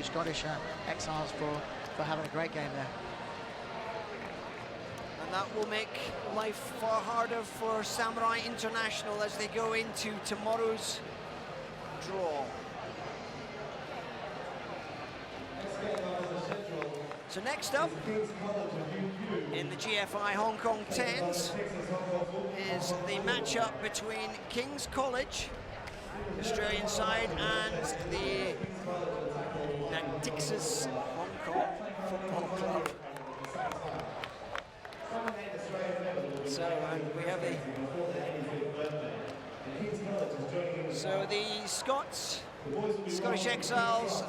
Scottish exiles for having a great game there. And that will make life far harder for Samurai International as they go into tomorrow's draw. So next up in the GFI Hong Kong 10s is the matchup between King's College, Australian side, and the Natixis Hong Kong Football Club. So we have the Scottish Exiles,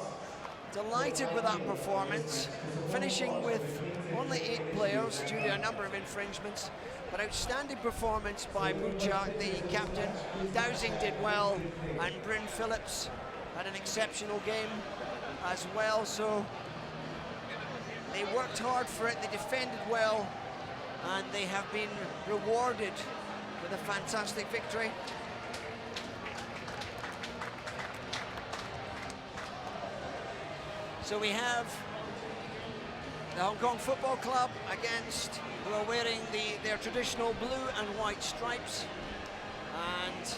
delighted with that performance, finishing with only 8 players due to a number of infringements, but outstanding performance by Buchak, the captain. Dowsing did well, and Bryn Phillips had an exceptional game as well, so they worked hard for it, they defended well, and they have been rewarded with a fantastic victory. So we have the Hong Kong Football Club who are wearing their traditional blue and white stripes, and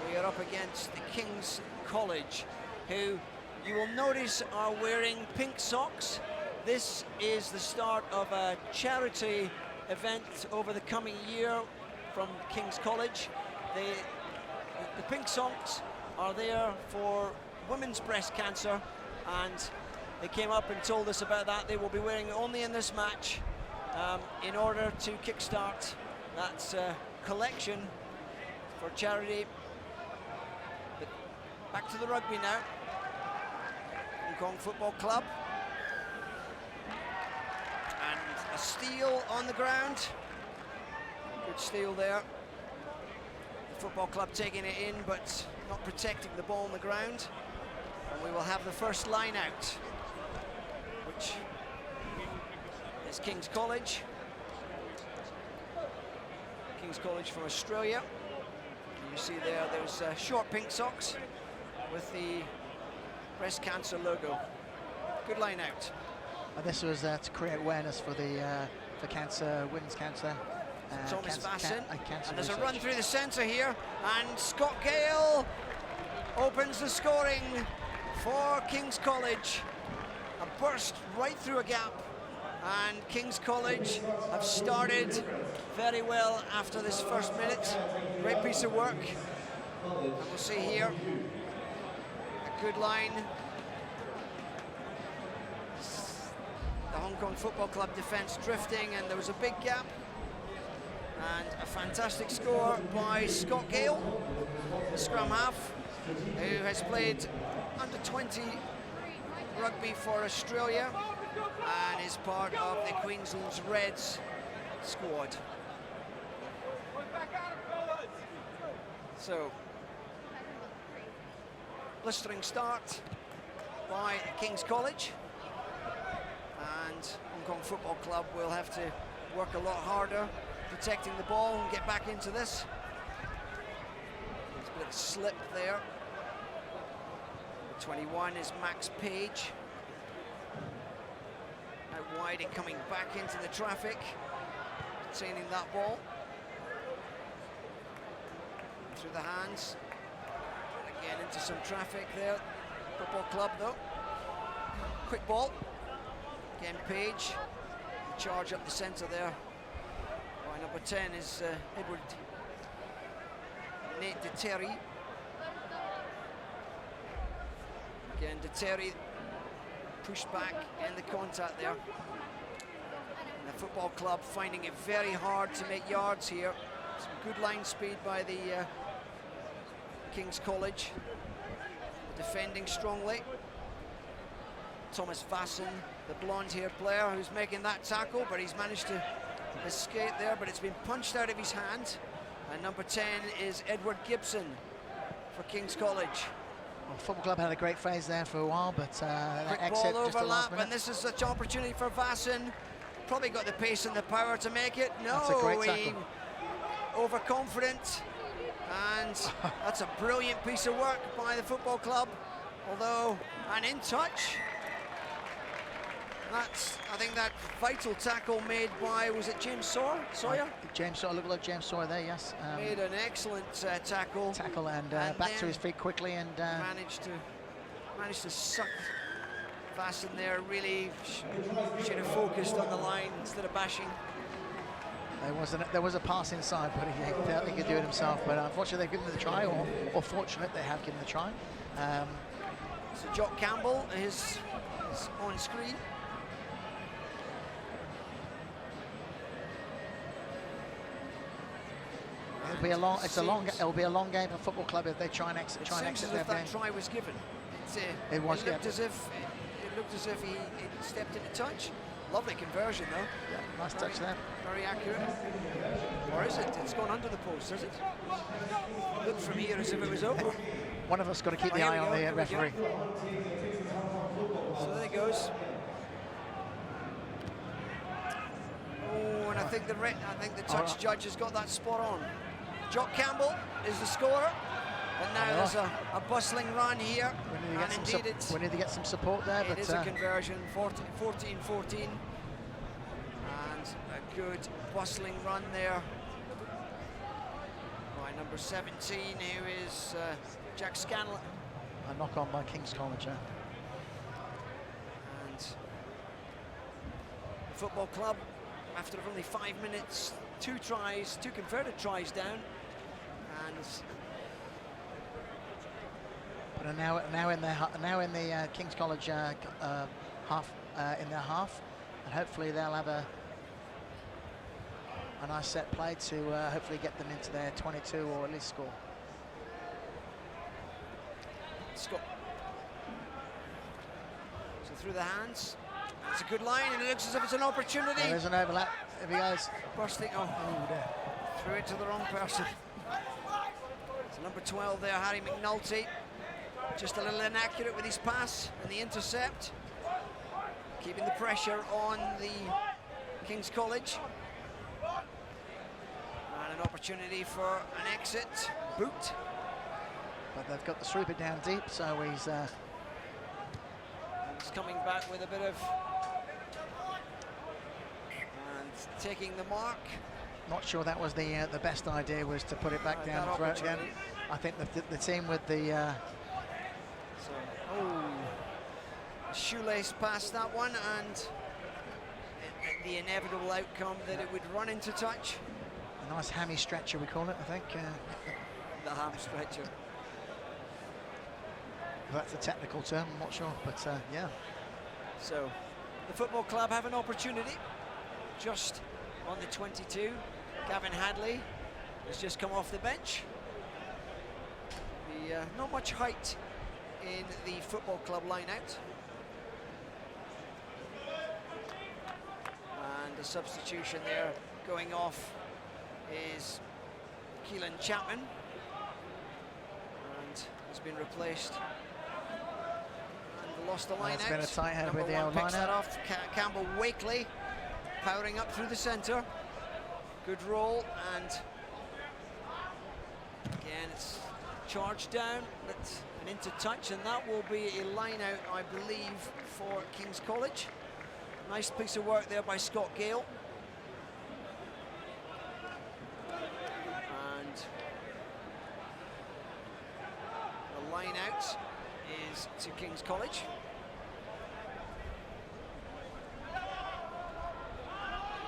we are up against the King's College, who you will notice are wearing pink socks. This is the start of a charity event over the coming year from King's College. The pink socks are there for women's breast cancer, and they came up and told us about that. They will be wearing it only in this match in order to kickstart that collection for charity. But back to the rugby now. Hong Kong Football Club. And a steal on the ground. Good steal there. The football club taking it in, but not protecting the ball on the ground. And we will have the first line out, which is King's College. King's College from Australia. And you see there's short pink socks with the breast cancer logo. Good line out. And this was to create awareness for the for cancer, women's cancer. Thomas Vasson, and there's research. a run through the centre here, and Scott Gale opens the scoring for King's College. A burst right through a gap, and King's College have started very well after this first minute. Great piece of work, and we'll see here a good line. The Hong Kong Football Club defence drifting, and there was a big gap, and a fantastic score by Scott Gale, the scrum half, who has played under 20 rugby for Australia and is part of the Queensland's Reds squad. So, blistering start by King's College, and Hong Kong Football Club will have to work a lot harder protecting the ball and get back into this. There's a bit of slip there. 21 is Max Page. Out wide and coming back into the traffic, retaining that ball. Through the hands. Again into some traffic there. Football Club though. Quick ball. Again Page. Charge up the centre there. By number 10 is Edward Nate De Terry. Again, De Terry pushed back in the contact there. And the Football Club finding it very hard to make yards here. Some good line speed by the King's College. Defending strongly. Thomas Vasson, the blonde-haired player who's making that tackle, but he's managed to escape there, but it's been punched out of his hand. And number 10 is Edward Gibson for King's College. Well, Football Club had a great phase there for a while, but that quick exit ball just the last overlap, minute. and this is such an opportunity for Vasson. Probably got the pace and the power to make it. No, That's a great tackle. Overconfident, and that's a brilliant piece of work by the Football Club. although an in touch. That's, I think, that vital tackle made by, was it James Sawyer? James Sawyer, looked like James Sawyer there, yes. Made an excellent tackle. And back to his feet quickly and managed to suck fast in there. Really should have focused on the line instead of bashing. There was a pass inside, but he felt he could do it himself. But unfortunately, they've given the try, or fortunate they have given the try. So Jock Campbell is on screen. It'll be a long game for Football Club if they try and exit their game. That try was given. It looked as if he stepped into touch. Lovely conversion though. Yeah, nice touch there. Very accurate. Or is it? It's gone under the post, has it? Looked from here as if it was over. One of us got to keep the eye on the referee. So there it goes. Oh, and I think the touch judge has got that spot on. Jock Campbell is the scorer, but now there's a bustling run here, and indeed we need to get some support there. It is a conversion, 14-14, and a good bustling run there by number 17, who is Jack Scanlon. A knock on by King's College. And the Football Club, after only 5 minutes, 2 converted tries down. But now in the King's College half in their half, and hopefully they'll have a nice set play to hopefully get them into their 22 or at least score. Scott. So through the hands. It's a good line, and it looks as if it's an opportunity. There's an overlap. If he goes. Bursting. Threw it to the wrong person. So number 12 there, Harry McNulty. Just a little inaccurate with his pass and the intercept. Keeping the pressure on the King's College. And an opportunity for an exit. Boot. But they've got the sweeper down deep, so he's coming back with a bit of... and taking the mark. Not sure that was the best idea, was to put it back down and throw it again. I think the team with the... shoelace past that one, and the inevitable outcome that it would run into touch. A nice hammy stretcher, we call it, I think. The ham stretcher. That's a technical term, I'm not sure, but yeah. So the Football Club have an opportunity just on the 22. Gavin Hadley has just come off the bench. Not much height in the Football Club line-out. And the substitution there going off is Keelan Chapman, and has been replaced. And lost the line out. It's been a tight head with the line line out. Off. Campbell Wakely powering up through the centre. Good roll, and again it's charged down, but an into touch, and that will be a line out, I believe, for King's College. Nice piece of work there by Scott Gale. And the line out is to King's College.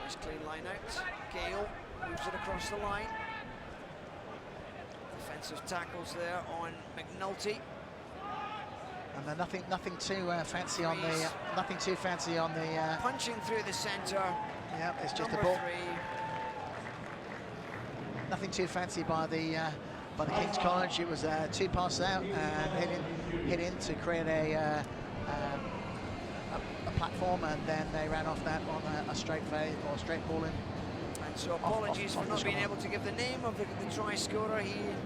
Nice clean line out. Gale moves it across the line. Defensive tackles there on McNulty. And then nothing too fancy on the punching through the centre. Yeah, it's just a ball. 3. Nothing too fancy by the King's College. It was 2 passes out and hit in to create a platform, and then they ran off that on a straight fade or straight ball in. And so apologies for not being able to give the name of the try scorer.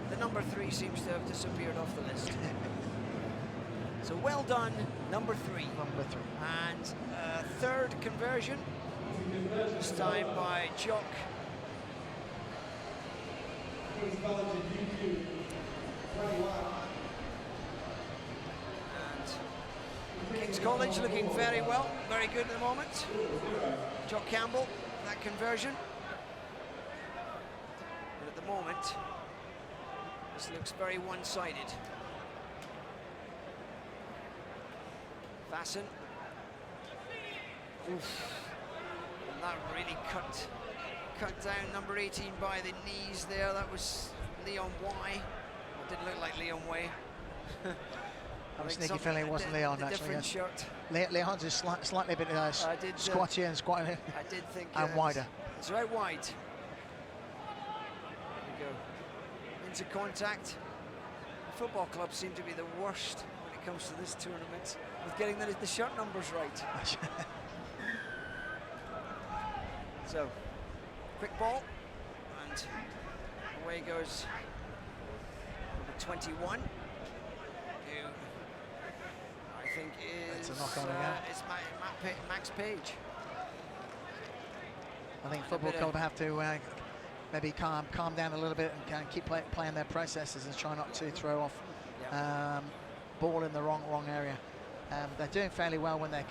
The number 3 seems to have disappeared off the list. So well done, number 3. Number 3. And third conversion, this time by Jock. King's College looking very well, very good at the moment. Jock Campbell, that conversion. But at the moment, this looks very one-sided. Vassen. Oof. And that really cut down number 18 by the knees there. That was Leon Y. Well, it didn't look like Leon Way. I was sneaky feeling it wasn't Leon, actually. Different shirt. Leon's is slightly a bit squatty and squatty. I did think. And wider. It's right wide. There we go. Into contact. The football clubs seem to be the worst when it comes to this tournament with getting the shirt numbers right. So, quick ball, and away goes number 21, who I think is Max Page. I think football club have to maybe calm down a little bit and keep playing their processes and try not to throw off ball in the wrong area. They're doing fairly well when they're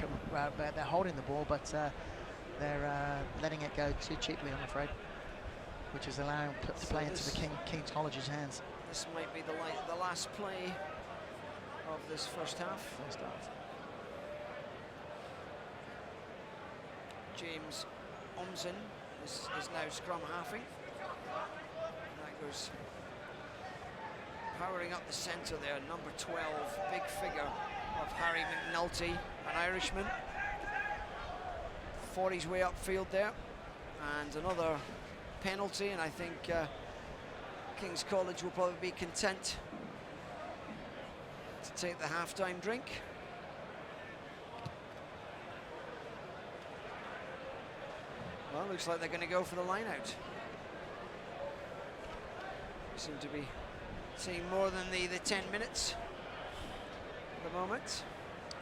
holding the ball, but they're letting it go too cheaply, I'm afraid, which is allowing to play into the King's College's hands. This might be the last play of this first half. James Omsen is now scrum halving. And that goes powering up the centre there, number 12, big figure of Harry McNulty, an Irishman. Fought his way upfield there, and another penalty, and I think King's College will probably be content to take the half-time drink. Well, looks like they're going to go for the line-out. Seem to be seeing more than the 10 minutes at the moment.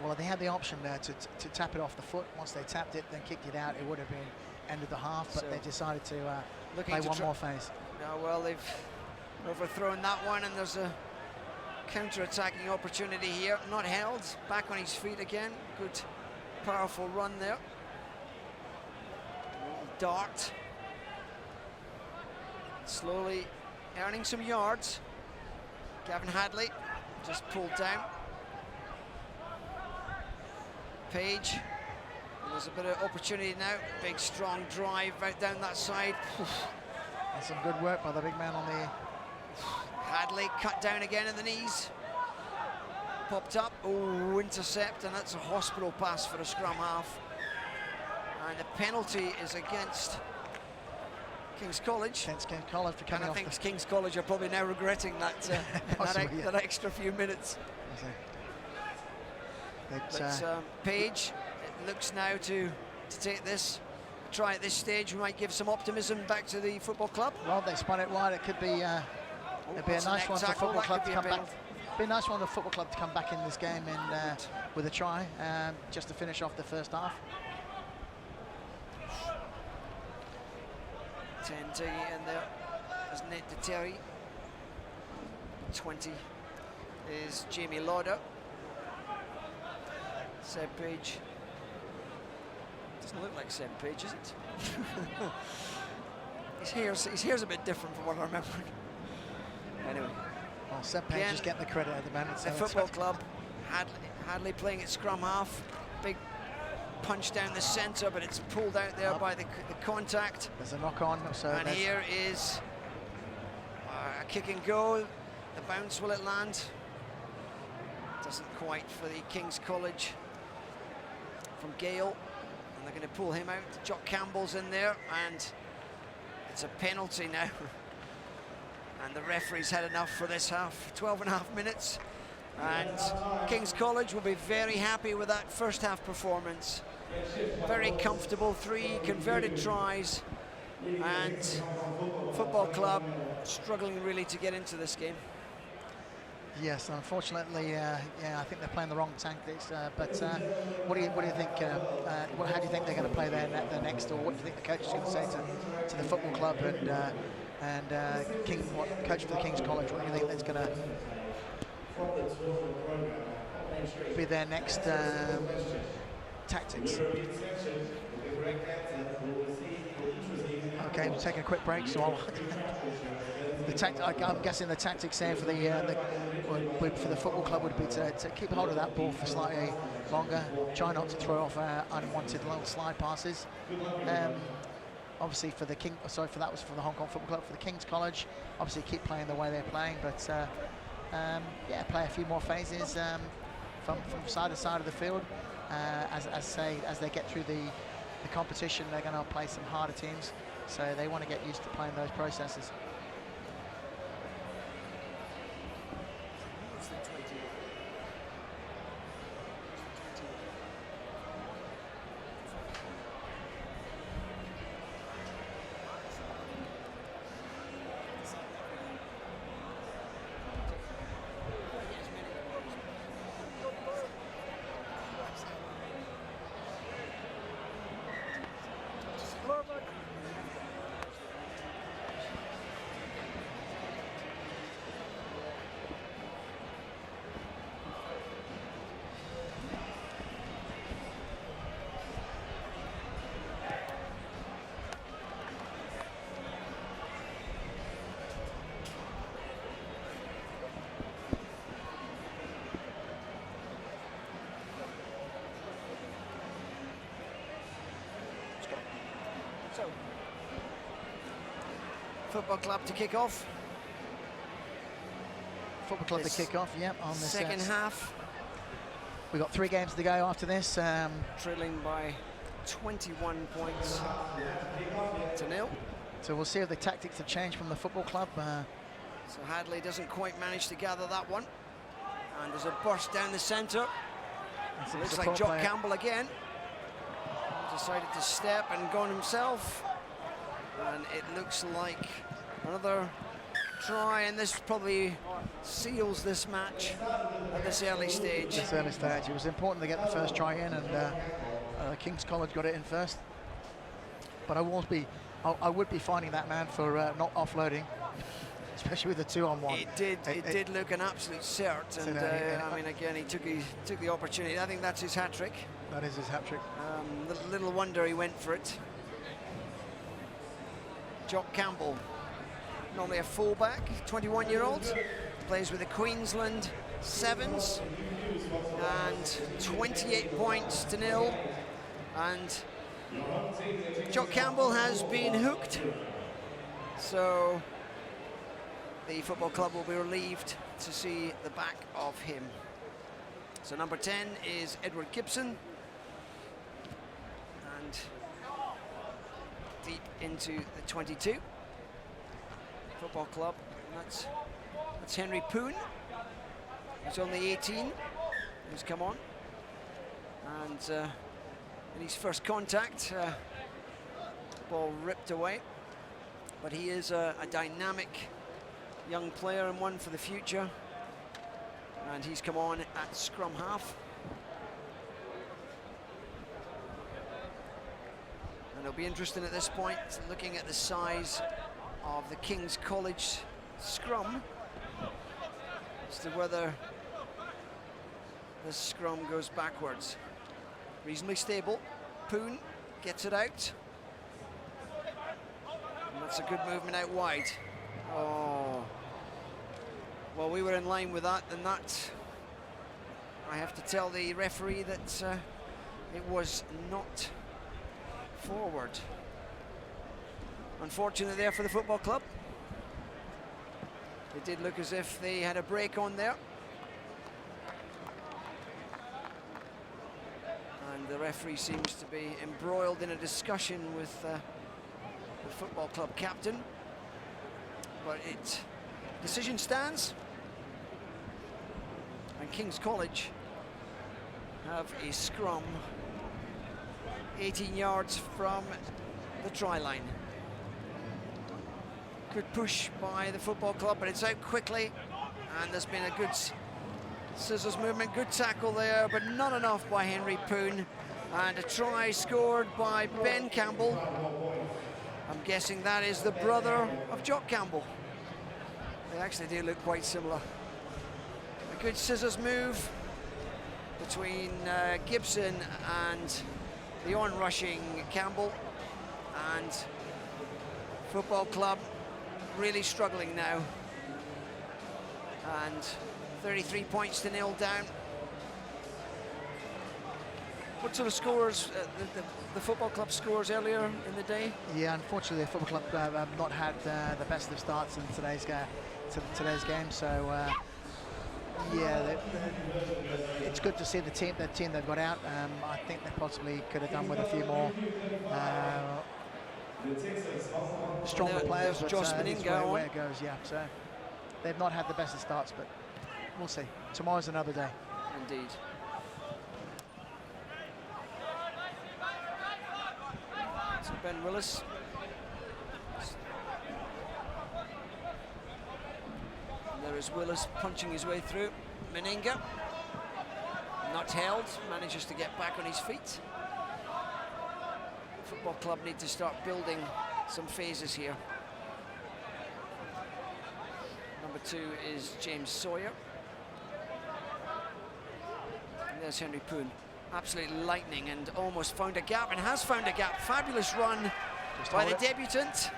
Well, they had the option there to tap it off the foot. Once they tapped it, then kicked it out, it would have been end of the half, but so they decided to play one more phase. No, well, they've overthrown that one, and there's a counter-attacking opportunity here. Not held, back on his feet again. Good, powerful run there. Dart. Slowly earning some yards. Gavin Hadley just pulled down. Page. And there's a bit of opportunity now. Big, strong drive right down that side. That's some good work by the big man on the... Hadley cut down again in the knees. Popped up. Oh, intercept, and that's a hospital pass for a scrum half. And the penalty is against King's College. Against King's College for coming off. And I think King's College are probably now regretting that that extra few minutes. Page, it looks now to take this. Try at this stage, we might give some optimism back to the football club. Well, they spun it wide. It could be it'd be a nice one for football club to come back. Be a nice one for football club to come back in this game and with a try, just to finish off the first half. 10 to in there is Nate Terry. 20 is Jamie Lauder. Seb Page. Doesn't look like Seb Page, is it? his hair's a bit different from what I remember. Anyway. Well, Seb Page is getting the credit at the moment. The football club, Hadley playing at scrum half. Big punch down the centre, but it's pulled out there by the contact. There's a knock on. So and here is a kick and go. The bounce, will it land? Doesn't quite for the King's College from Gale. And they're going to pull him out. Jock Campbell's in there, and it's a penalty now. And the referee's had enough for this half. 12.5 minutes. And King's College will be very happy with that first half performance. Very comfortable, 3 converted tries, and football club struggling really to get into this game. Yes, unfortunately, yeah, I think they're playing the wrong tactics. But what do you think? How do you think they're going to play their next, or what do you think the coach is going to say to the football club and coach for the King's College? What do you think that's going to? be their next tactics. Okay, we're taking a quick break, so I'll I'm guessing the tactics there for the football club would be to keep hold of that ball for slightly longer, try not to throw off unwanted long slide passes. Obviously for the that was for the Hong Kong Football Club. For the King's College, obviously keep playing the way they're playing, but yeah, play a few more phases from side to side of the field. As they get through the competition, they're going to play some harder teams, so they want to get used to playing those processes. So, football club to kick off. Football club to kick off, yeah. On the second half. We've got 3 games to go after this. Trailing by 21 points to 0. So we'll see if the tactics have changed from the football club. So Hadley doesn't quite manage to gather that one. And there's a burst down the centre. Looks like Jock Campbell again. Decided to step and go on himself, and it looks like another try, and this probably seals this match at this early stage. It was important to get the first try in, and King's College got it in first. But I would be finding that man for not offloading, especially with the 2-on-1. It did look an absolute cert, and I mean, again, he took the opportunity. I think that's his hat trick. That is his hat trick. Little wonder he went for it. Jock Campbell, normally a fullback, 21-year-old, plays with the Queensland 7s, and 28 points to 0. And Jock Campbell has been hooked, so the football club will be relieved to see the back of him. So number 10 is Edward Gibson. And deep into the 22. Football club, and that's Henry Poon, who's only 18, who's come on. And in his first contact, ball ripped away. But he is a dynamic young player and one for the future. And he's come on at scrum half. And it'll be interesting at this point, looking at the size of the King's College scrum, as to whether this scrum goes backwards. Reasonably stable. Poon gets it out. And that's a good movement out wide. Oh. Well, we were in line with that, and that, I have to tell the referee that it was not forward. Unfortunately there for the football club. It did look as if they had a break on there. And the referee seems to be embroiled in a discussion with the football club captain. But decision stands. And King's College have a scrum 18 yards from the try line. Good push by the football club, but it's out quickly, and there's been a good scissors movement, good tackle there, but not enough by Henry Poon, and a try scored by Ben Campbell. I'm guessing that is the brother of Jock Campbell. They actually do look quite similar. A good scissors move, between Gibson and the on-rushing Campbell, and Football Club really struggling now, and 33 points to 0 down. What sort of scores the Football Club scores earlier in the day? Yeah, unfortunately the Football Club have not had the best of starts in today's game, so yeah, it's good to see the team they've got out. I think they possibly could have done with a few more stronger players, but Joss it's Meninga where it goes. Yeah, so they've not had the best of starts, but we'll see. Tomorrow's another day. Indeed. So Ben Willis. And there is Willis punching his way through. Meninga, not held, manages to get back on his feet. Football Club need to start building some phases here. Number 2 is James Sawyer. And there's Henry Poon. Absolutely lightning, and almost found a gap, and has found a gap. Fabulous run by the debutant.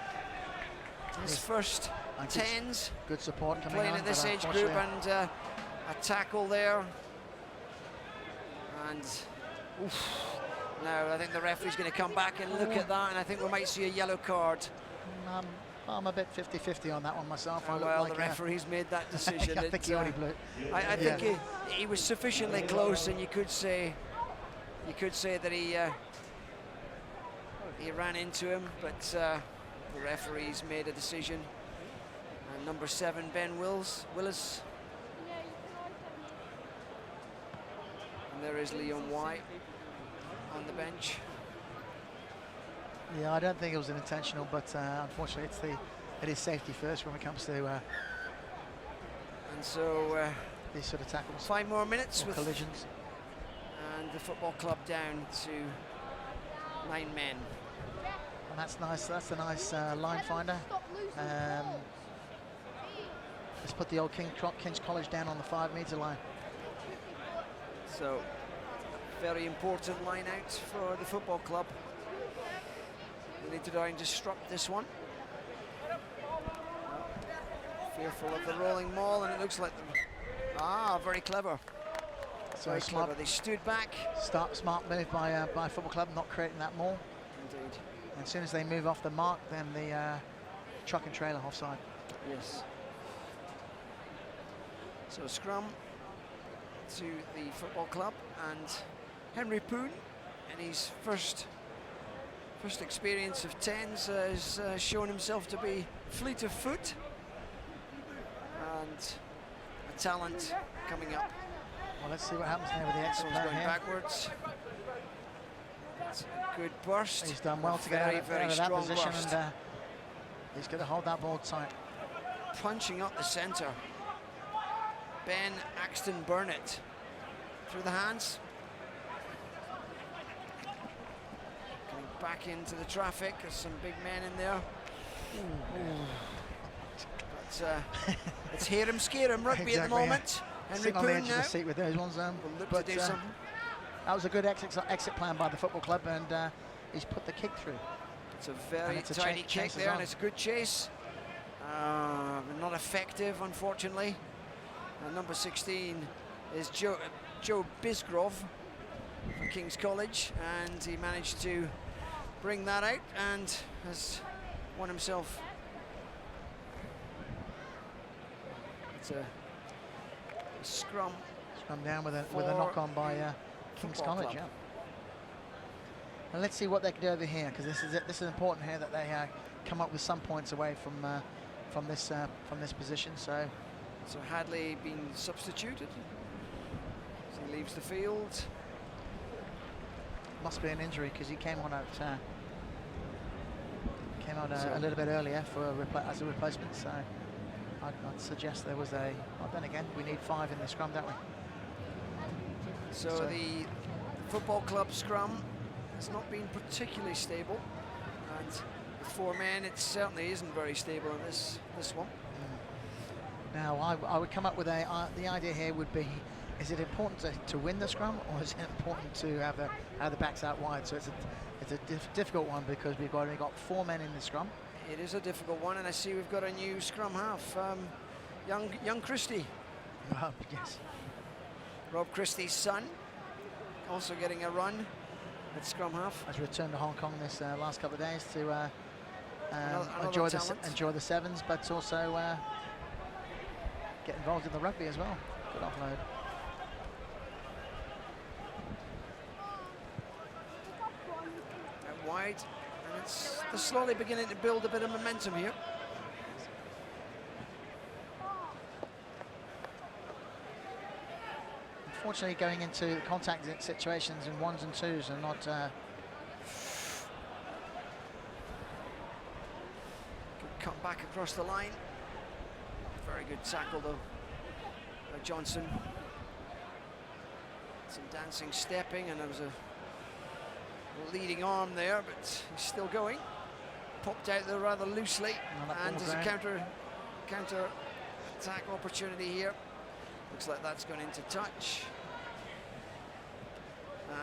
His first 10s. Good support coming playing on, at this age group, and a tackle there. And now I think the referee's going to come back and look at that, and I think we might see a yellow card. I'm a bit 50-50 on that one myself. Well, the referee's made that decision. I think he already blew it. I think he was sufficiently close, and you could say that he ran into him, but the referee's made a decision. And number 7, Ben Willis. And there is Leon White on the bench. Yeah, I don't think it was an intentional, but unfortunately it is safety first when it comes to and so these sort of tackles. 5 more minutes with collisions, and the Football Club down to 9 men. And that's nice. That's a nice line finder. Let's put the old King's College down on the 5-meter line. So very important line out for the Football Club. They need to try and disrupt this one. Fearful of the rolling maul, and it looks like very clever. So very smart. clever. They stood back. Smart move by Football Club, not creating that maul. Indeed. And as soon as they move off the mark, then the truck and trailer offside. Yes. So scrum to the Football Club, and Henry Poon, in his first experience of 10s, has shown himself to be fleet of foot and a talent coming up. Well, let's see what happens now with the exit plan going here. Backwards. It's a good burst. He's done well to get out of that position, burst. And he's going to hold that ball tight. Punching up the centre. Ben Axton Burnett through the hands. Coming back into the traffic. There's some big men in there. But it's hear him, scare him rugby exactly, at the moment. Yeah. Henry Poon on the edge of the seat with those ones. But to do something. That was a good exit plan by the Football Club, and he's put the kick through. It's a very tidy kick there, and it's a good chase. Not effective, unfortunately. Number 16 is Joe Bisgrove from King's College, and he managed to bring that out and has won himself. It's a scrum. Scrum down with a knock-on by King's College. Yeah. And let's see what they can do over here, because this is important here that they come up with some points away from this position. So Hadley being substituted. So he leaves the field. Must be an injury, because he came on a little bit earlier as a replacement. So I'd suggest there was a. Well, then again, we need 5 in the scrum, don't we? So the Football Club scrum has not been particularly stable, and with 4 men, it certainly isn't very stable in this one. Now, I would come up with the idea here would be is it important to win the scrum, or is it important to have the backs out wide? So it's a difficult one, because we've only got 4 men in the scrum. It is a difficult one, and I see we've got a new scrum half, young Christie. Yes. Rob Christie's son, also getting a run at scrum half. Has returned to Hong Kong this last couple of days to Another enjoy the 7s, but also get involved in the rugby as well. Good offload. Out wide, and they're slowly beginning to build a bit of momentum here. Unfortunately, going into contact situations in 1s and 2s are not. Good cut back across the line. Very good tackle though by Johnson. Some dancing stepping, and there was a leading arm there, but he's still going. Popped out there rather loosely, and there's a counter attack opportunity here. Looks like that's gone into touch.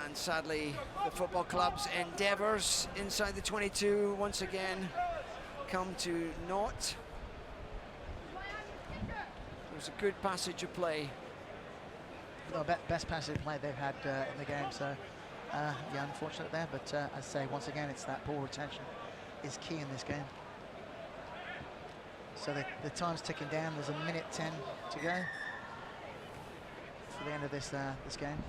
And sadly, the football club's endeavours inside the 22 once again come to naught. It was a good passage of play. Well, best passage of play they've had in the game, so yeah, unfortunate there, but as I say, once again, it's that ball retention is key in this game. So the time's ticking down. There's 1:10 to go for the end of this game.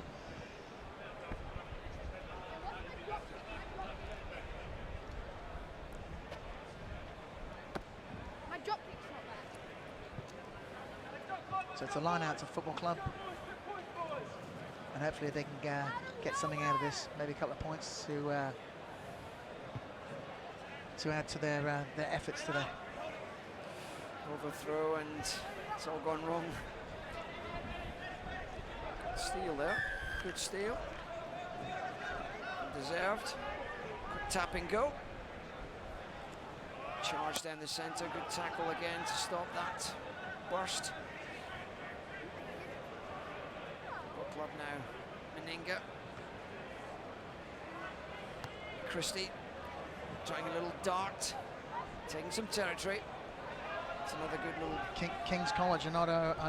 So it's a line out to Football Club, and hopefully they can get something out of this, maybe a couple of points to add to their efforts today. Overthrow, and it's all gone wrong. Good steal there, good steal. Deserved. Good tap and go. Charge down the centre, good tackle again to stop that burst. Club now, Meninga. Christie trying a little dart, taking some territory. It's another good little. King's College are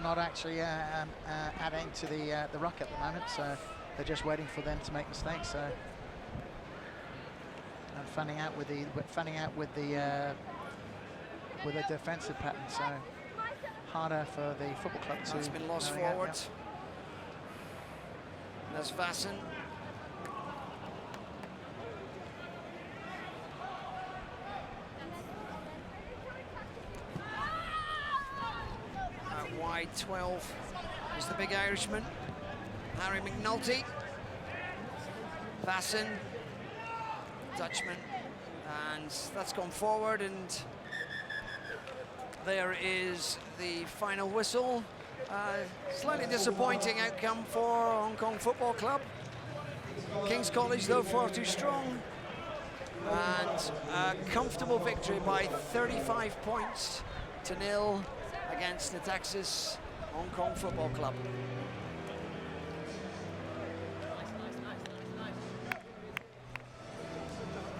not actually adding to the ruck at the moment, so they're just waiting for them to make mistakes. So and fanning out with the defensive pattern. So harder for the Football Club to. That's been lost forward. There's Vassen. Out wide, 12 is the big Irishman, Harry McNulty. Vassen, Dutchman, and that's gone forward, and there is the final whistle. Slightly disappointing outcome for Hong Kong Football Club. King's College, though, far too strong. And a comfortable victory by 35 points to 0 against Natixis Hong Kong Football Club.